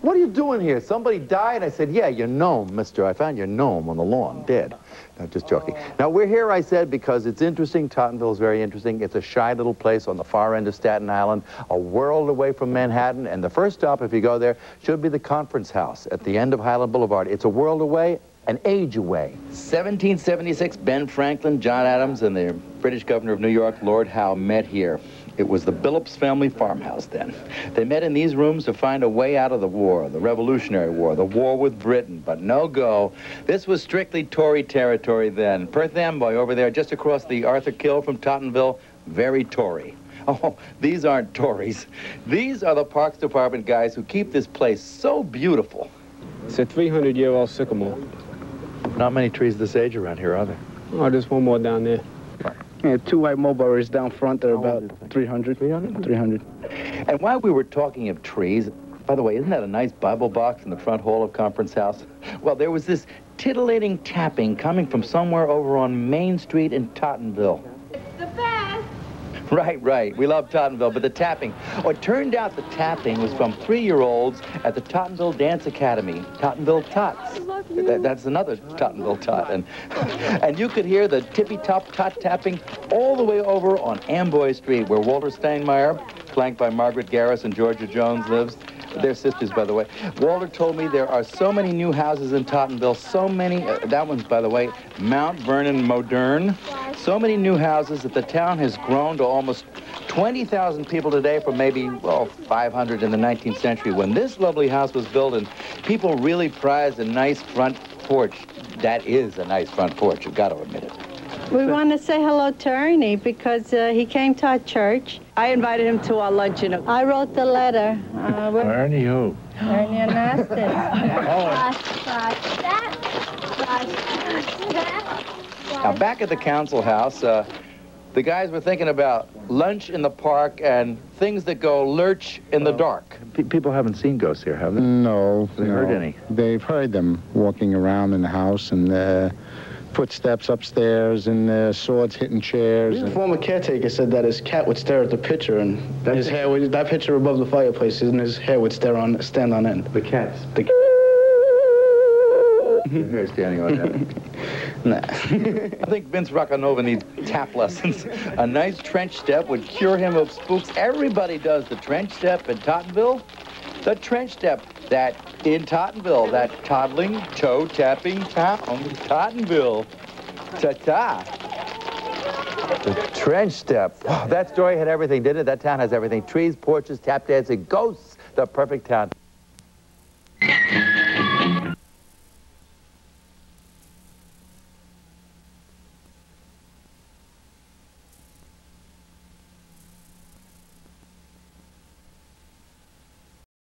what are you doing here? Somebody died? I said, yeah, your gnome, mister. I found your gnome on the lawn, dead. No, just joking. Now, we're here, I said, because it's interesting. Tottenville is very interesting. It's a shy little place on the far end of Staten Island, a world away from Manhattan, and the first stop, if you go there, should be the Conference House at the end of Highland Boulevard. It's a world away, an age away. 1776, Ben Franklin, John Adams, and the British governor of New York, Lord Howe, met here. It was the Billups family farmhouse then. They met in these rooms to find a way out of the war, the Revolutionary War, the war with Britain, but no go. This was strictly Tory territory then. Perth Amboy over there, just across the Arthur Kill from Tottenville, very Tory. Oh, these aren't Tories. These are the Parks Department guys who keep this place so beautiful. It's a 300-year-old sycamore. Not many trees this age around here, are there? Oh, there's one more down there. Yeah, 2 white mulberries down front. They're about 300. 300? 300. And while we were talking of trees, by the way, isn't that a nice Bible box in the front hall of Conference House? Well, there was this titillating tapping coming from somewhere over on Main Street in Tottenville. It's the best. Right. We love Tottenville, but the tapping. Oh, it turned out the tapping was from 3-year-olds at the Tottenville Dance Academy, Tottenville Tots. That's another Tottenville Tot. And you could hear the tippy-top tot tapping all the way over on Amboy Street, where Walter Steinmeier, flanked by Margaret Garris and Georgia Jones, lives. They're sisters, by the way. Walter told me there are so many new houses in Tottenville, so many, that one's, by the way, Mount Vernon Modern. So many new houses that the town has grown to almost 20,000 people today from maybe, well, 500 in the 19th century. When this lovely house was built and people really prized a nice front porch, that is a nice front porch, you've got to admit it. We want to say hello to Ernie because he came to our church. I invited him to our luncheon. I wrote the letter. Ernie who? Ernie Anastas. Now, back at the council house, the guys were thinking about lunch in the park and things that go lurch in the dark. People haven't seen ghosts here, have they? No. Have they heard any? They've heard them walking around in the house and footsteps upstairs and swords hitting chairs. The former caretaker said that his cat would stare at the picture and his hair would, that picture above the fireplace, and his hair would stand on end. The cats? Your hair standing on end. Nah. I think Vince Roccanova needs tap lessons. A nice trench step would cure him of spooks. Everybody does the trench step in Tottenville. The trench step that in Tottenville, that toddling, toe-tapping town, Tottenville. Ta-ta. The trench step. Oh, that story had everything, didn't it? That town has everything. Trees, porches, tap dancing, ghosts. The perfect town.